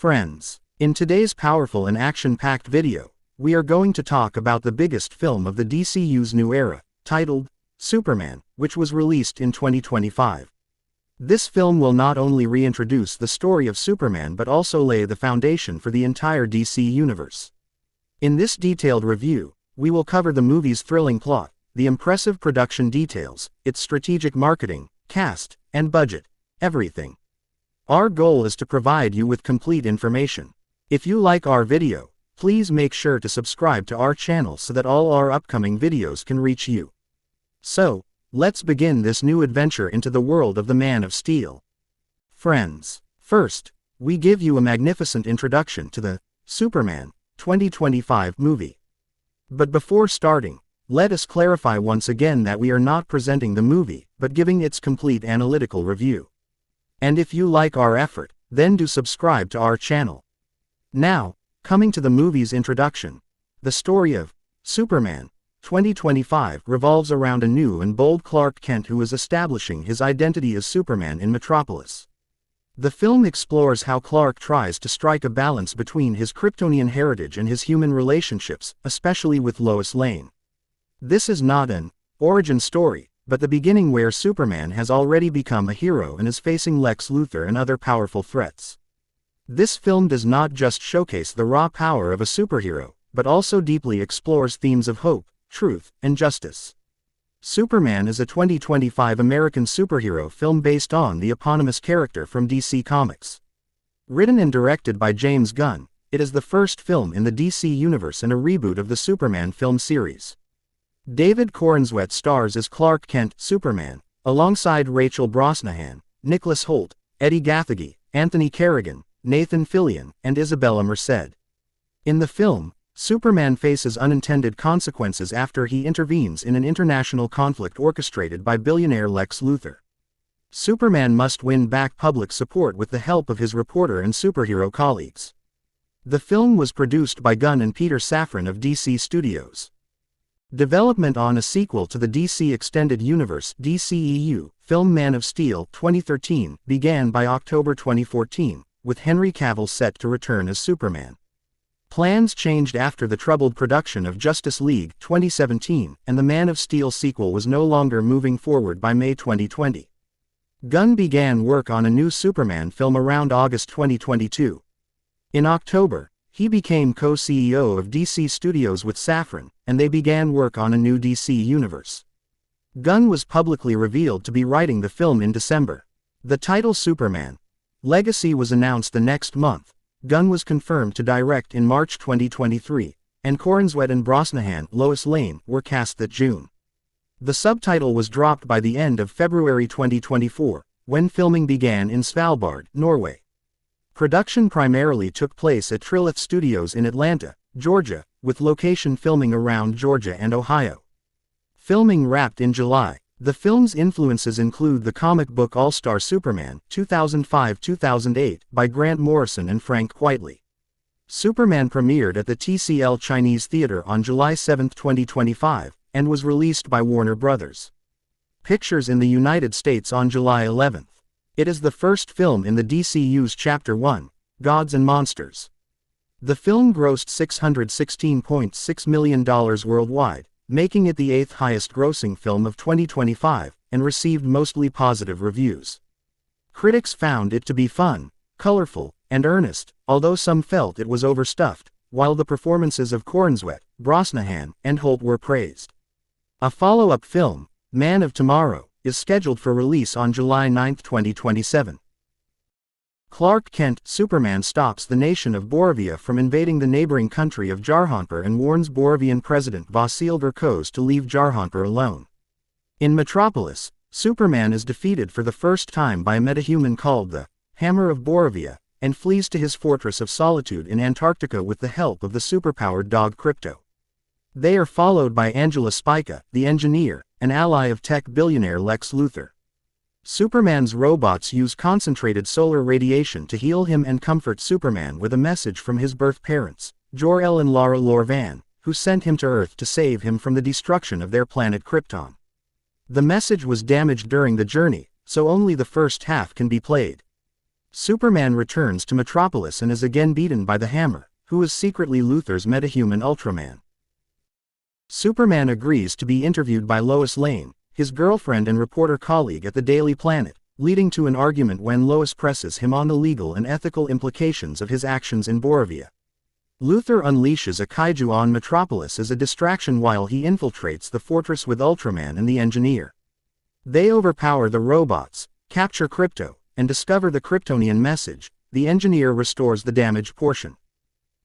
Friends, in today's powerful and action-packed video, we are going to talk about the biggest film of the DCU's new era, titled Superman, which was released in 2025. This film will not only reintroduce the story of Superman but also lay the foundation for the entire DC universe. In this detailed review, we will cover the movie's thrilling plot, the impressive production details, its strategic marketing, cast, and budget, everything. Our goal is to provide you with complete information. If you like our video, please make sure to subscribe to our channel so that all our upcoming videos can reach you. So, let's begin this new adventure into the world of the Man of Steel. Friends, first, we give you a magnificent introduction to the Superman 2025 movie. But before starting, let us clarify once again that we are not presenting the movie, but giving its complete analytical review. And if you like our effort, then do subscribe to our channel. Now, coming to the movie's introduction, the story of Superman 2025 revolves around a new and bold Clark Kent who is establishing his identity as Superman in Metropolis. The film explores how Clark tries to strike a balance between his Kryptonian heritage and his human relationships, especially with Lois Lane. This is not an origin story, but the beginning where Superman has already become a hero and is facing Lex Luthor and other powerful threats. This film does not just showcase the raw power of a superhero, but also deeply explores themes of hope, truth, and justice. Superman is a 2025 American superhero film based on the eponymous character from DC Comics. Written and directed by James Gunn, it is the first film in the DC universe and a reboot of the Superman film series. David Corenswet stars as Clark Kent, Superman, alongside Rachel Brosnahan, Nicholas Hoult, Eddie Gathegi, Anthony Carrigan, Nathan Fillion, and Isabella Merced. In the film, Superman faces unintended consequences after he intervenes in an international conflict orchestrated by billionaire Lex Luthor. Superman must win back public support with the help of his reporter and superhero colleagues. The film was produced by Gunn and Peter Safran of DC Studios. Development on a sequel to the DC Extended Universe (DCEU) film Man of Steel 2013 began by October 2014, with Henry Cavill set to return as Superman. Plans changed after the troubled production of Justice League 2017, and the Man of Steel sequel was no longer moving forward by May 2020. Gunn began work on a new Superman film around August 2022. In October, he became co-CEO of DC Studios with Safran, and they began work on a new DC universe. Gunn was publicly revealed to be writing the film in December. The title Superman Legacy was announced the next month. Gunn was confirmed to direct in March 2023, and Corenswet and Brosnahan, Lois Lane, were cast that June. The subtitle was dropped by the end of February 2024, when filming began in Svalbard, Norway. Production primarily took place at Trilith Studios in Atlanta, Georgia, with location filming around Georgia and Ohio. Filming wrapped in July. The film's influences include the comic book All-Star Superman 2005-2008 by Grant Morrison and Frank Quitely. Superman premiered at the TCL Chinese Theater on July 7, 2025, and was released by Warner Bros. Pictures in the United States on July 11. It is the first film in the DCU's Chapter 1, Gods and Monsters. The film grossed $616.6 million worldwide, making it the 8th highest-grossing film of 2025, and received mostly positive reviews. Critics found it to be fun, colorful, and earnest, although some felt it was overstuffed, while the performances of Corenswet, Brosnahan, and Hoult were praised. A follow-up film, Man of Tomorrow, is scheduled for release on July 9, 2027. Clark Kent, Superman stops the nation of Borovia from invading the neighboring country of Jarhanpur and warns Borovian President Vasil Verkos to leave Jarhanpur alone. In Metropolis, Superman is defeated for the first time by a metahuman called the Hammer of Borovia, and flees to his fortress of Solitude in Antarctica with the help of the superpowered dog Krypto. They are followed by Angela Spica, the engineer, an ally of tech billionaire Lex Luthor. Superman's robots use concentrated solar radiation to heal him and comfort Superman with a message from his birth parents, Jor-El and Lara Lor-Van, who sent him to Earth to save him from the destruction of their planet Krypton. The message was damaged during the journey, so only the first half can be played. Superman returns to Metropolis and is again beaten by the Hammer, who is secretly Luthor's metahuman Ultraman. Superman agrees to be interviewed by Lois Lane, his girlfriend and reporter colleague at the Daily Planet, leading to an argument when Lois presses him on the legal and ethical implications of his actions in Borovia. Luthor unleashes a kaiju on Metropolis as a distraction while he infiltrates the fortress with Ultraman and the Engineer. They overpower the robots, capture Krypto, and discover the Kryptonian message. The Engineer restores the damaged portion.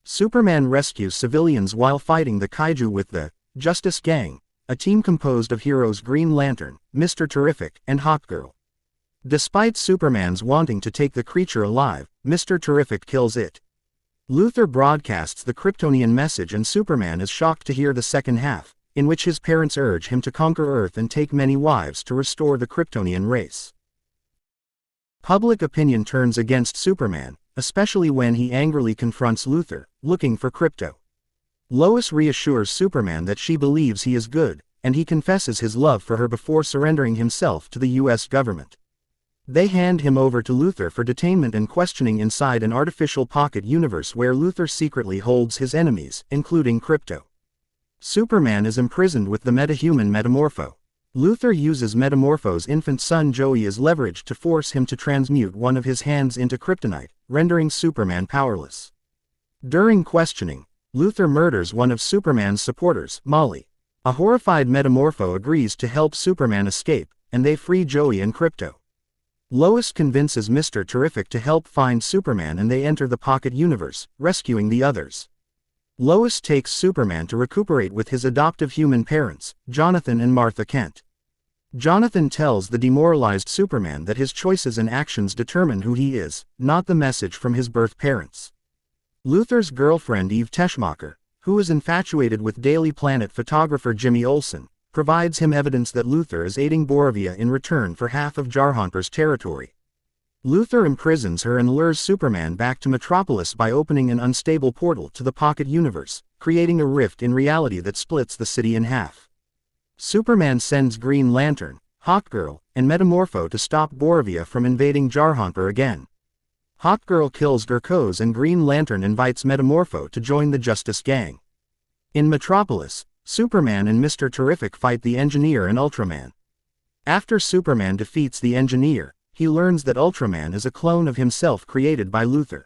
Superman rescues civilians while fighting the kaiju with the Justice Gang, a team composed of heroes Green Lantern, Mr. Terrific, and Hawkgirl. Despite Superman's wanting to take the creature alive, Mr. Terrific kills it. Luthor broadcasts the Kryptonian message and Superman is shocked to hear the second half, in which his parents urge him to conquer Earth and take many wives to restore the Kryptonian race. Public opinion turns against Superman, especially when he angrily confronts Luthor, looking for Krypto. Lois reassures Superman that she believes he is good, and he confesses his love for her before surrendering himself to the US government. They hand him over to Luthor for detainment and questioning inside an artificial pocket universe where Luthor secretly holds his enemies, including Krypto. Superman is imprisoned with the metahuman Metamorpho. Luthor uses Metamorpho's infant son Joey as leverage to force him to transmute one of his hands into kryptonite, rendering Superman powerless. During questioning, Luthor murders one of Superman's supporters, Molly. A horrified Metamorpho agrees to help Superman escape, and they free Joey and Krypto. Lois convinces Mr. Terrific to help find Superman and they enter the Pocket Universe, rescuing the others. Lois takes Superman to recuperate with his adoptive human parents, Jonathan and Martha Kent. Jonathan tells the demoralized Superman that his choices and actions determine who he is, not the message from his birth parents. Luthor's girlfriend Eve Teschmacher, who is infatuated with Daily Planet photographer Jimmy Olsen, provides him evidence that Luthor is aiding Borovia in return for half of Jarhonper's territory. Luthor imprisons her and lures Superman back to Metropolis by opening an unstable portal to the Pocket Universe, creating a rift in reality that splits the city in half. Superman sends Green Lantern, Hawkgirl, and Metamorpho to stop Borovia from invading Jarhonper again. Hawkgirl kills Gurkos and Green Lantern invites Metamorpho to join the Justice Gang. In Metropolis, Superman and Mr. Terrific fight the Engineer and Ultraman. After Superman defeats the Engineer, he learns that Ultraman is a clone of himself created by Luthor.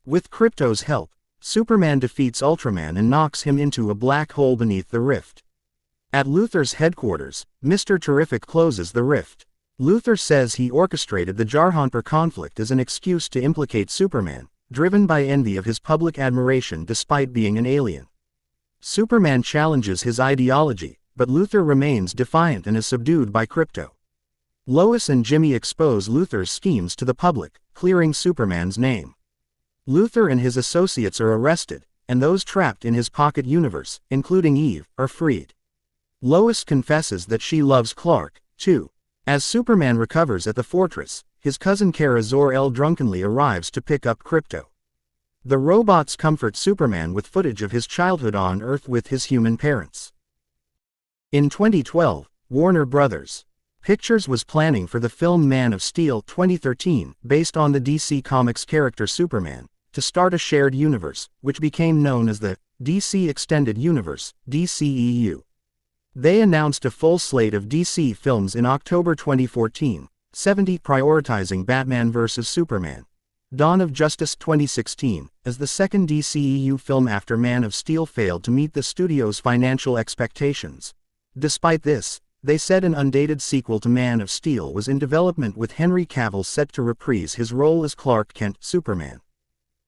With Krypto's help, Superman defeats Ultraman and knocks him into a black hole beneath the rift. At Luthor's headquarters, Mr. Terrific closes the rift. Luthor says he orchestrated the Jarhonper conflict as an excuse to implicate Superman, driven by envy of his public admiration despite being an alien. Superman challenges his ideology, but Luthor remains defiant and is subdued by Krypto. Lois and Jimmy expose Luthor's schemes to the public, clearing Superman's name. Luthor and his associates are arrested, and those trapped in his pocket universe, including Eve, are freed. Lois confesses that she loves Clark, too. As Superman recovers at the fortress, his cousin Kara Zor-El drunkenly arrives to pick up Krypto. The robots comfort Superman with footage of his childhood on Earth with his human parents. In 2012, Warner Bros. Pictures was planning for the film Man of Steel 2013, based on the DC Comics character Superman, to start a shared universe, which became known as the DC Extended Universe, DCEU. They announced a full slate of DC films in October 2014, 70 prioritizing Batman vs. Superman. Dawn of Justice 2016, as the second DCEU film after Man of Steel failed to meet the studio's financial expectations. Despite this, they said an undated sequel to Man of Steel was in development with Henry Cavill set to reprise his role as Clark Kent, Superman.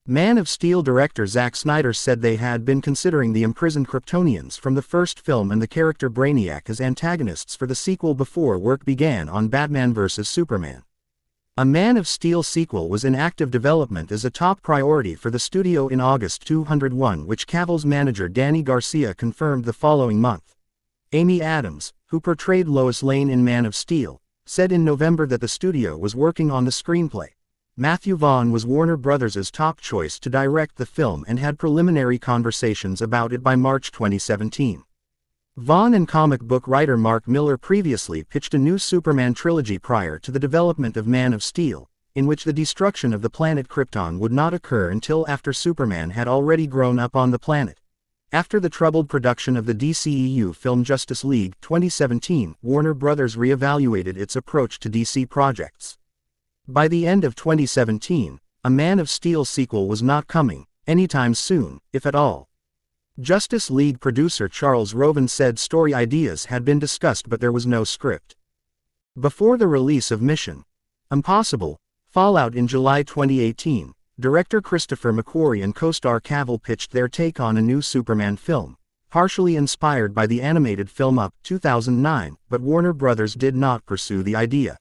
Man of Steel director Zack Snyder said they had been considering the imprisoned Kryptonians from the first film and the character Brainiac as antagonists for the sequel before work began on Batman vs. Superman. A Man of Steel sequel was in active development as a top priority for the studio in August 2001, which Cavill's manager Danny Garcia confirmed the following month. Amy Adams, who portrayed Lois Lane in Man of Steel, said in November that the studio was working on the screenplay. Matthew Vaughn was Warner Bros.' top choice to direct the film and had preliminary conversations about it by March 2017. Vaughn and comic book writer Mark Miller previously pitched a new Superman trilogy prior to the development of Man of Steel, in which the destruction of the planet Krypton would not occur until after Superman had already grown up on the planet. After the troubled production of the DCEU film Justice League 2017, Warner Bros. Reevaluated its approach to DC projects. By the end of 2017, a Man of Steel sequel was not coming anytime soon, if at all. Justice League producer Charles Roven said story ideas had been discussed but there was no script. Before the release of Mission Impossible: Fallout in July 2018, director Christopher McQuarrie and co-star Cavill pitched their take on a new Superman film, partially inspired by the animated film Up 2009, but Warner Bros. Did not pursue the idea.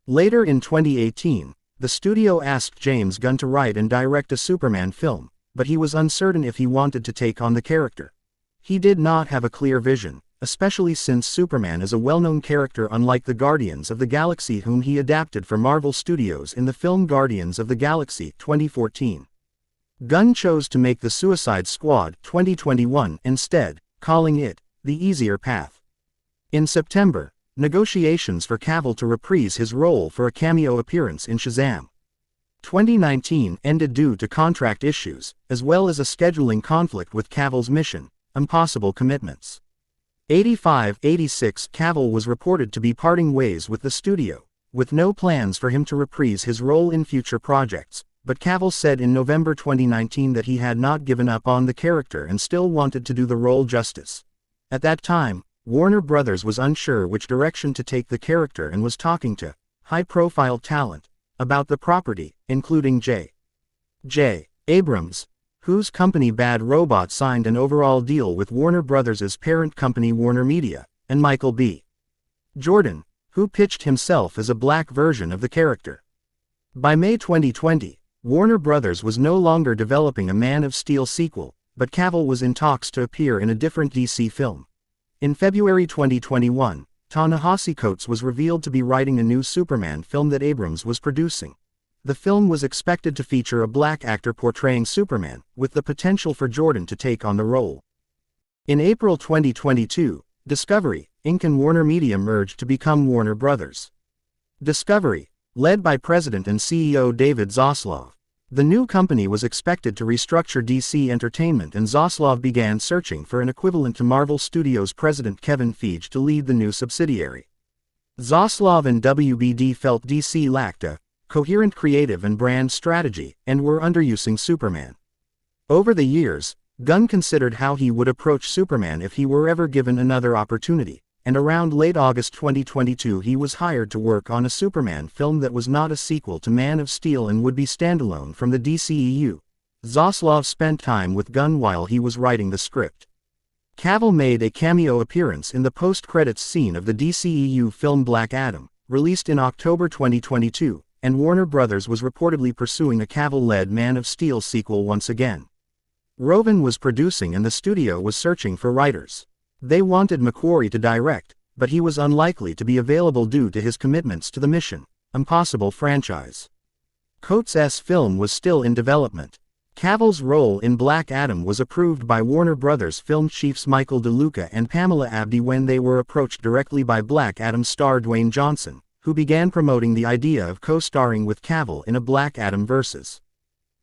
Later in 2018, the studio asked James Gunn to write and direct a Superman film, but he was uncertain if he wanted to take on the character. He did not have a clear vision, especially since Superman is a well-known character unlike the Guardians of the Galaxy whom he adapted for Marvel Studios in the film Guardians of the Galaxy 2014. Gunn chose to make the Suicide Squad 2021 instead, calling it the easier path. In September, negotiations for Cavill to reprise his role for a cameo appearance in Shazam 2019 ended due to contract issues, as well as a scheduling conflict with Cavill's Mission Impossible commitments. 86 Cavill was reported to be parting ways with the studio, with no plans for him to reprise his role in future projects, but Cavill said in November 2019 that he had not given up on the character and still wanted to do the role justice. At that time, Warner Bros. Was unsure which direction to take the character and was talking to high-profile talent about the property, including J. Abrams, whose company Bad Robot signed an overall deal with Warner Bros.' parent company Warner Media, and Michael B. Jordan, who pitched himself as a black version of the character. By May 2020, Warner Bros. Was no longer developing a Man of Steel sequel, but Cavill was in talks to appear in a different DC film. In February 2021, Ta-Nehisi Coates was revealed to be writing a new Superman film that Abrams was producing. The film was expected to feature a black actor portraying Superman, with the potential for Jordan to take on the role. In April 2022, Discovery, Inc. and Warner Media merged to become Warner Bros. Discovery, led by President and CEO David Zaslav. The new company was expected to restructure DC Entertainment, and Zaslav began searching for an equivalent to Marvel Studios president Kevin Feige to lead the new subsidiary. Zaslav and WBD felt DC lacked a coherent creative and brand strategy, and were underusing Superman. Over the years, Gunn considered how he would approach Superman if he were ever given another opportunity, and around late August 2022 he was hired to work on a Superman film that was not a sequel to Man of Steel and would be standalone from the DCEU. Zaslav spent time with Gunn while he was writing the script. Cavill made a cameo appearance in the post-credits scene of the DCEU film Black Adam, released in October 2022. And Warner Bros. Was reportedly pursuing a Cavill-led Man of Steel sequel once again. Roven was producing and the studio was searching for writers. They wanted McQuarrie to direct, but he was unlikely to be available due to his commitments to the Mission Impossible franchise. Coates' film was still in development. Cavill's role in Black Adam was approved by Warner Bros. Film chiefs Michael DeLuca and Pamela Abdy when they were approached directly by Black Adam star Dwayne Johnson, who began promoting the idea of co-starring with Cavill in a Black Adam vs.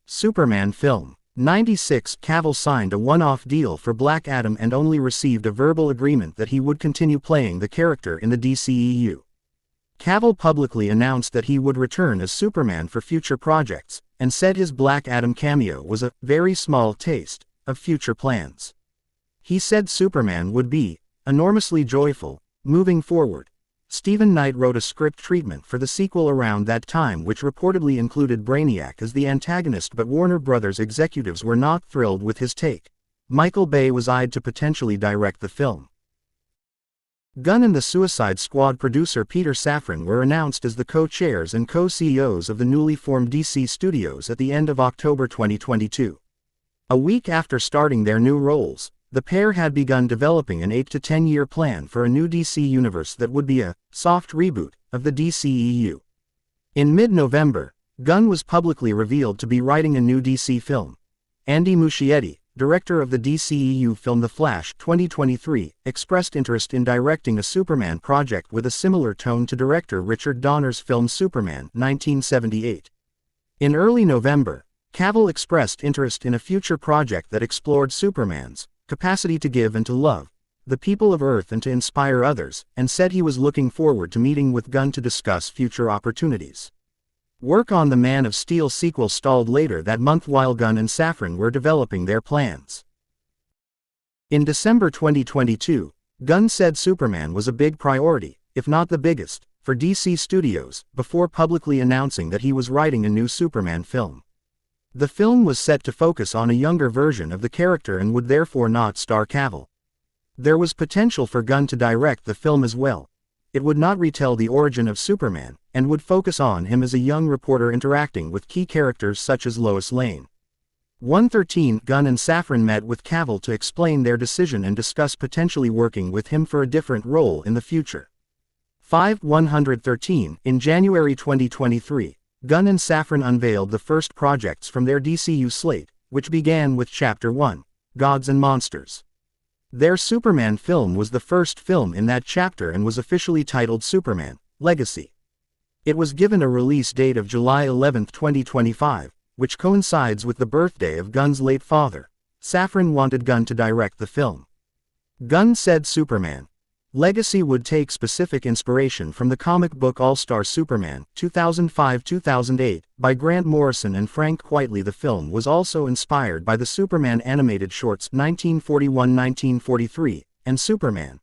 Superman film. 96 Cavill signed a one-off deal for Black Adam and only received a verbal agreement that he would continue playing the character in the DCEU. Cavill publicly announced that he would return as Superman for future projects, and said his Black Adam cameo was a very small taste of future plans. He said Superman would be enormously joyful moving forward. Stephen Knight wrote a script treatment for the sequel around that time which reportedly included Brainiac as the antagonist, but Warner Bros. Executives were not thrilled with his take. Michael Bay was eyed to potentially direct the film. Gunn and the Suicide Squad producer Peter Safran were announced as the co-chairs and co-CEOs of the newly formed DC Studios at the end of October 2022. A week after starting their new roles, the pair had begun developing an 8 to 10 year plan for a new DC universe that would be a soft reboot of the DCEU. In mid-November, Gunn was publicly revealed to be writing a new DC film. Andy Muschietti, director of the DCEU film The Flash 2023, expressed interest in directing a Superman project with a similar tone to director Richard Donner's film Superman 1978. In early November, Cavill expressed interest in a future project that explored Superman's capacity to give and to love the people of Earth and to inspire others, and said he was looking forward to meeting with Gunn to discuss future opportunities. Work on the Man of Steel sequel stalled later that month while Gunn and Safran were developing their plans. In December 2022, Gunn said Superman was a big priority, if not the biggest, for DC Studios, before publicly announcing that he was writing a new Superman film. The film was set to focus on a younger version of the character and would therefore not star Cavill. There was potential for Gunn to direct the film as well. It would not retell the origin of Superman, and would focus on him as a young reporter interacting with key characters such as Lois Lane. 113 Gunn and Safran met with Cavill to explain their decision and discuss potentially working with him for a different role in the future. 113 In January 2023, Gunn and Safran unveiled the first projects from their DCU slate, which began with Chapter 1, Gods and Monsters. Their Superman film was the first film in that chapter and was officially titled Superman: Legacy. It was given a release date of July 11, 2025, which coincides with the birthday of Gunn's late father. Safran wanted Gunn to direct the film. Gunn said Superman: Legacy would take specific inspiration from the comic book All-Star Superman 2005-2008 by Grant Morrison and Frank Quitely. The film was also inspired by the Superman animated shorts 1941-1943 and Superman,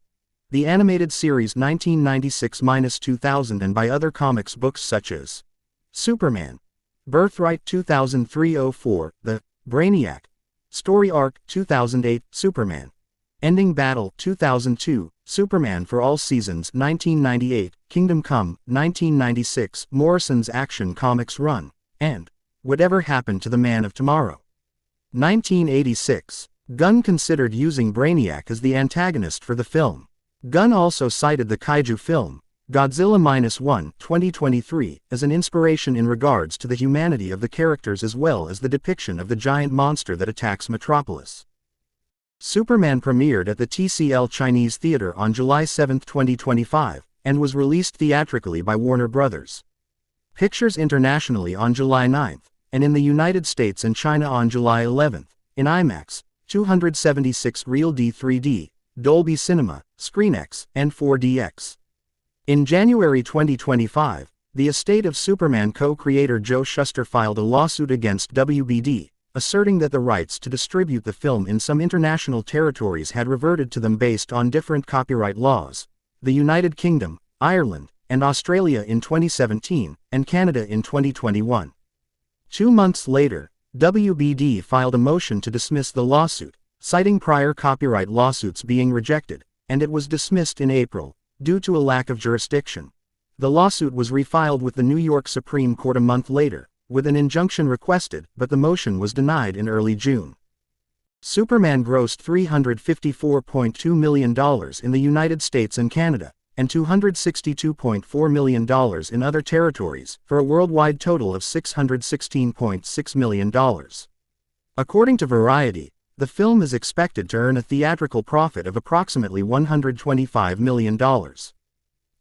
the animated series 1996-2000, and by other comics books such as Superman, Birthright 2003-04, The Brainiac Story Arc 2008, Superman, Ending Battle 2002, Superman for All Seasons 1998, Kingdom Come 1996, Morrison's Action Comics run, and Whatever Happened to the Man of Tomorrow 1986. Gunn considered using Brainiac as the antagonist for the film. Gunn also cited the kaiju film, Godzilla -1 2023, as an inspiration in regards to the humanity of the characters as well as the depiction of the giant monster that attacks Metropolis. Superman premiered at the TCL Chinese Theater on July 7, 2025, and was released theatrically by Warner Bros. Pictures internationally on July 9, and in the United States and China on July 11, in IMAX, 276 Real D 3D, Dolby Cinema, ScreenX, and 4DX. In January 2025, the estate of Superman co-creator Joe Shuster filed a lawsuit against WBD, asserting that the rights to distribute the film in some international territories had reverted to them based on different copyright laws: the United Kingdom, Ireland, and Australia in 2017, and Canada in 2021. 2 months later, WBD filed a motion to dismiss the lawsuit, citing prior copyright lawsuits being rejected, and it was dismissed in April, due to a lack of jurisdiction. The lawsuit was refiled with the New York Supreme Court a month later, with an injunction requested, but the motion was denied in early June. Superman grossed $354.2 million in the United States and Canada, and $262.4 million in other territories, for a worldwide total of $616.6 million. According to Variety, the film is expected to earn a theatrical profit of approximately $125 million.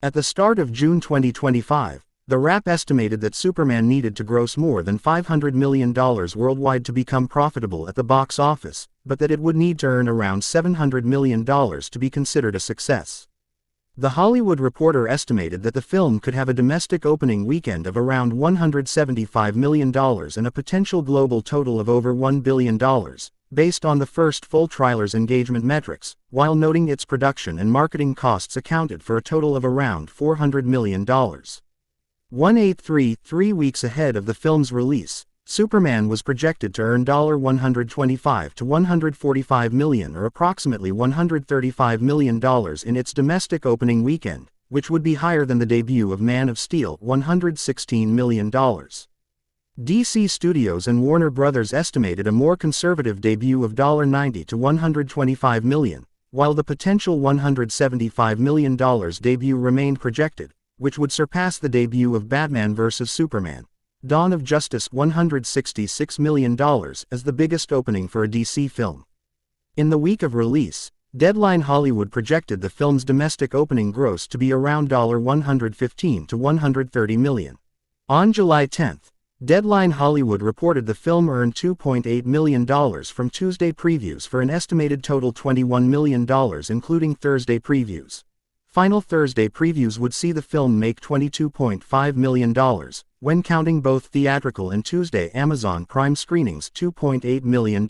At the start of June 2025, The Wrap estimated that Superman needed to gross more than $500 million worldwide to become profitable at the box office, but that it would need to earn around $700 million to be considered a success. The Hollywood Reporter estimated that the film could have a domestic opening weekend of around $175 million and a potential global total of over $1 billion, based on the first full trailer's engagement metrics, while noting its production and marketing costs accounted for a total of around $400 million. 3 weeks ahead of the film's release, Superman was projected to earn $125 to $145 million, or approximately $135 million in its domestic opening weekend, which would be higher than the debut of Man of Steel, $116 million. DC Studios and Warner Bros. Estimated a more conservative debut of $90 to $125 million, while the potential $175 million debut remained projected, which would surpass the debut of Batman vs. Superman, Dawn of Justice $166 million as the biggest opening for a DC film. In the week of release, Deadline Hollywood projected the film's domestic opening gross to be around $115 to $130 million. On July 10, Deadline Hollywood reported the film earned $2.8 million from Tuesday previews for an estimated total $21 million including Thursday previews. Final Thursday previews would see the film make $22.5 million, when counting both theatrical and Tuesday Amazon Prime screenings $2.8 million.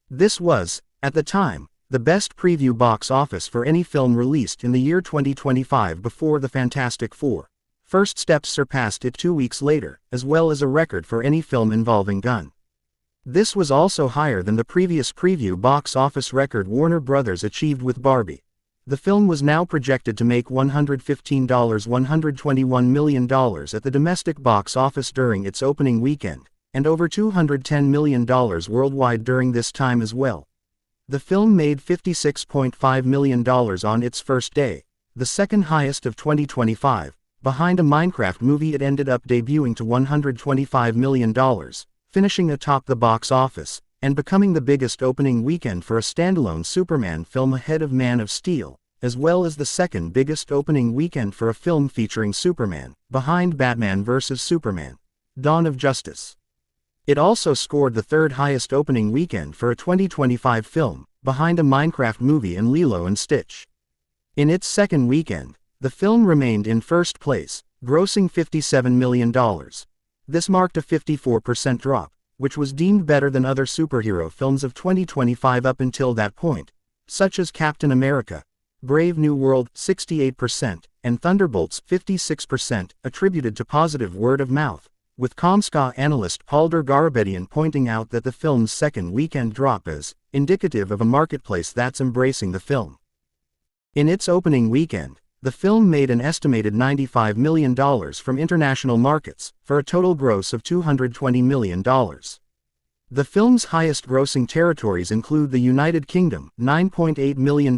This was, at the time, the best preview box office for any film released in the year 2025 before The Fantastic Four. First Steps surpassed it 2 weeks later, as well as a record for any film involving Gunn. This was also higher than the previous preview box office record Warner Bros. Achieved with Barbie. The film was now projected to make $121 million at the domestic box office during its opening weekend, and over $210 million worldwide during this time as well. The film made $56.5 million on its first day, the second highest of 2025, behind a Minecraft movie. It ended up debuting to $125 million, finishing atop the box office, and becoming the biggest opening weekend for a standalone Superman film ahead of Man of Steel, as well as the second biggest opening weekend for a film featuring Superman, behind Batman vs. Superman: Dawn of Justice. It also scored the third highest opening weekend for a 2025 film, behind a Minecraft movie and Lilo and Stitch. In its second weekend, the film remained in first place, grossing $57 million. This marked a 54% drop, which was deemed better than other superhero films of 2025 up until that point, such as Captain America: Brave New World 68% and Thunderbolts 56%, attributed to positive word of mouth, with Comscore analyst Paul Garabedian pointing out that the film's second weekend drop is indicative of a marketplace that's embracing the film. In its opening weekend, the film made an estimated $95 million from international markets, for a total gross of $220 million. The film's highest-grossing territories include the United Kingdom $9.8 million,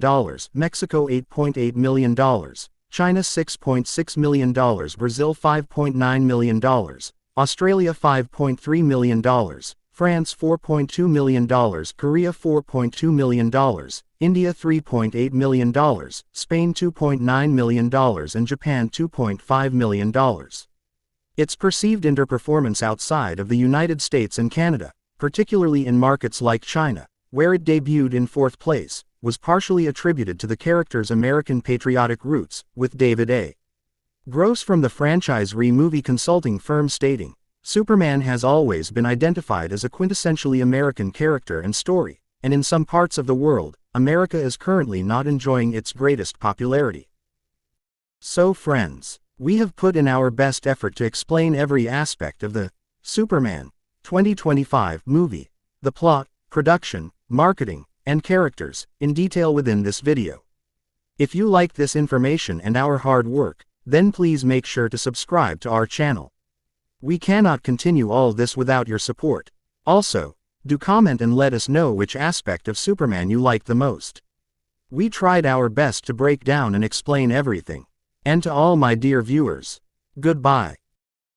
Mexico $8.8 million, China $6.6 million, Brazil $5.9 million, Australia $5.3 million, France $4.2 million, Korea $4.2 million, India $3.8 million, Spain $2.9 million, and Japan $2.5 million. Its perceived underperformance outside of the United States and Canada, particularly in markets like China, where it debuted in fourth place, was partially attributed to the character's American patriotic roots, with David A. Gross from the franchise movie consulting firm stating, "Superman has always been identified as a quintessentially American character and story, and in some parts of the world, America is currently not enjoying its greatest popularity." So friends, we have put in our best effort to explain every aspect of the Superman 2025 movie, the plot, production, marketing, and characters, in detail within this video. If you like this information and our hard work, then please make sure to subscribe to our channel. We cannot continue all this without your support. Also, do comment and let us know which aspect of Superman you like the most. We tried our best to break down and explain everything. And to all my dear viewers, goodbye.